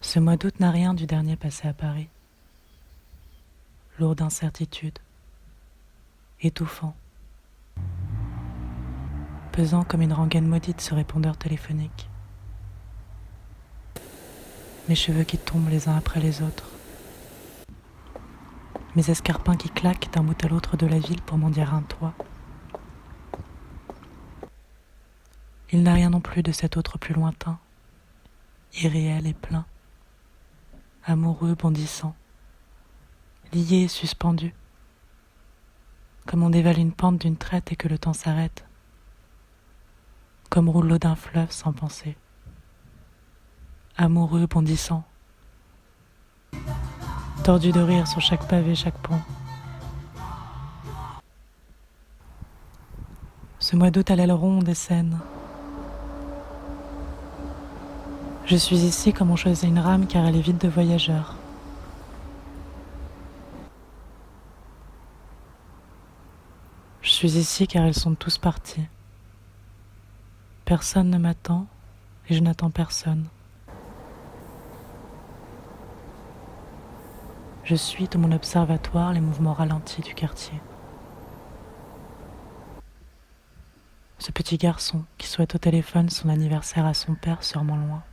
Ce mois d'août n'a rien du dernier passé à Paris. Lourd d'incertitude, étouffant, pesant comme une rengaine maudite ce répondeur téléphonique. Mes cheveux qui tombent les uns après les autres. Mes escarpins qui claquent d'un bout à l'autre de la ville pour m'en dire un toit. Il n'a rien non plus de cet autre plus lointain, irréel et plein, amoureux, bondissant, lié et suspendu, comme on dévale une pente d'une traite et que le temps s'arrête, comme roule l'eau d'un fleuve sans penser, amoureux, bondissant, tordu de rire sur chaque pavé, chaque pont. Ce mois d'août à l'aile ronde et saine. Je suis ici comme on choisit une rame car elle est vide de voyageurs. Je suis ici car ils sont tous partis. Personne ne m'attend et je n'attends personne. Je suis de mon observatoire les mouvements ralentis du quartier. Ce petit garçon qui souhaite au téléphone son anniversaire à son père sûrement loin.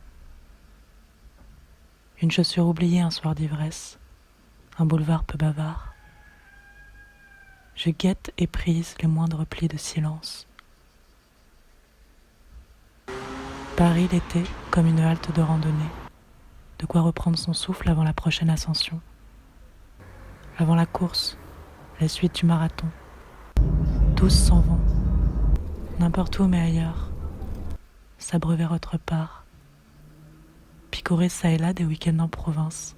Une chaussure oubliée un soir d'ivresse, un boulevard peu bavard. Je guette et prise les moindres plis de silence. Paris l'été comme une halte de randonnée, de quoi reprendre son souffle avant la prochaine ascension. Avant la course, la suite du marathon. Tous s'en vont, n'importe où mais ailleurs, s'abreuver autre part. Picorer ça et là des week-ends en province,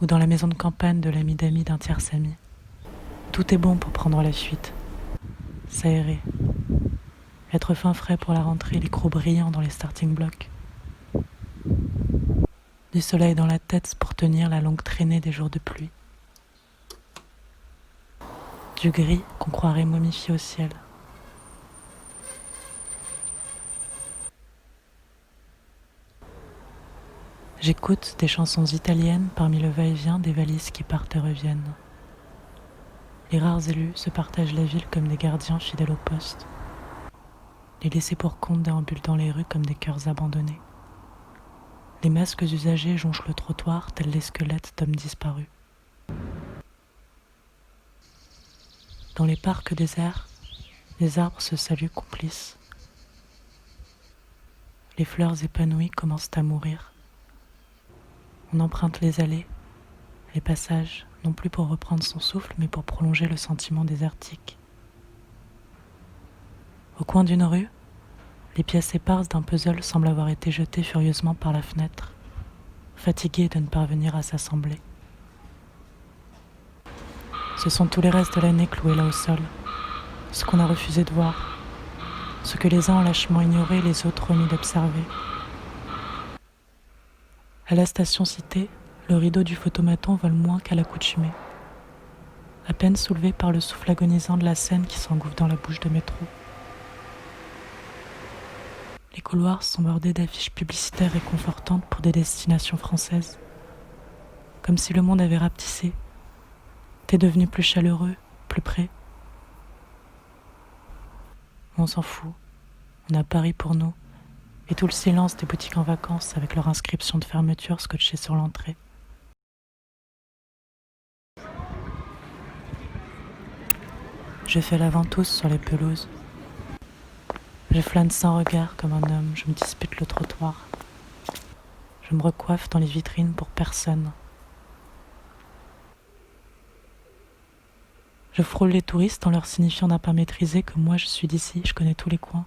ou dans la maison de campagne de l'ami d'amis d'un tierce ami. Tout est bon pour prendre la fuite, s'aérer, être fin frais pour la rentrée, les crocs brillants dans les starting blocks. Du soleil dans la tête pour tenir la longue traînée des jours de pluie. Du gris qu'on croirait momifié au ciel. J'écoute des chansons italiennes parmi le va-et-vient des valises qui partent et reviennent. Les rares élus se partagent la ville comme des gardiens fidèles au poste. Les laissés pour compte déambulent dans les rues comme des cœurs abandonnés. Les masques usagés jonchent le trottoir tels les squelettes d'hommes disparus. Dans les parcs déserts, les arbres se saluent complices. Les fleurs épanouies commencent à mourir. On emprunte les allées, les passages, non plus pour reprendre son souffle, mais pour prolonger le sentiment désertique. Au coin d'une rue, les pièces éparses d'un puzzle semblent avoir été jetées furieusement par la fenêtre, fatiguées de ne parvenir à s'assembler. Ce sont tous les restes de l'année cloués là au sol, ce qu'on a refusé de voir, ce que les uns ont lâchement ignoré, les autres remis d'observer. À la station citée, le rideau du photomaton vole moins qu'à l'accoutumée, à peine soulevé par le souffle agonisant de la Seine qui s'engouffre dans la bouche de métro. Les couloirs sont bordés d'affiches publicitaires réconfortantes pour des destinations françaises, comme si le monde avait rapetissé, était devenu plus chaleureux, plus près. On s'en fout, on a Paris pour nous, et tout le silence des boutiques en vacances avec leur inscription de fermeture scotchée sur l'entrée. Je fais la ventouse sur les pelouses. Je flâne sans regard comme un homme, je me dispute le trottoir. Je me recoiffe dans les vitrines pour personne. Je frôle les touristes en leur signifiant d'un pas maîtrisé que moi je suis d'ici, je connais tous les coins.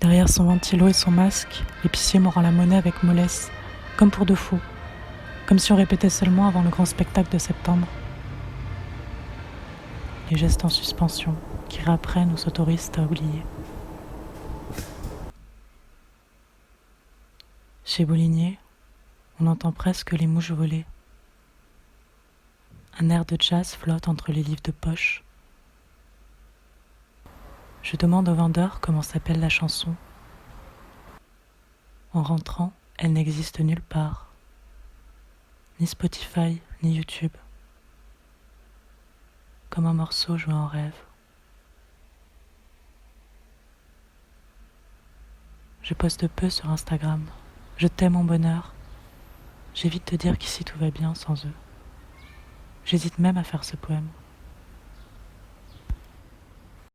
Derrière son ventilo et son masque, l'épicier me rend la monnaie avec mollesse, comme pour de faux, comme si on répétait seulement avant le grand spectacle de septembre. Les gestes en suspension, qui réapprennent ou s'autorisent à oublier. Chez Boulinier, on entend presque les mouches voler. Un air de jazz flotte entre les livres de poche. Je demande au vendeur comment s'appelle la chanson. En rentrant, elle n'existe nulle part, ni Spotify, ni YouTube, comme un morceau joué en rêve. Je poste peu sur Instagram, je tais mon bonheur, j'évite de dire qu'ici tout va bien sans eux. J'hésite même à faire ce poème.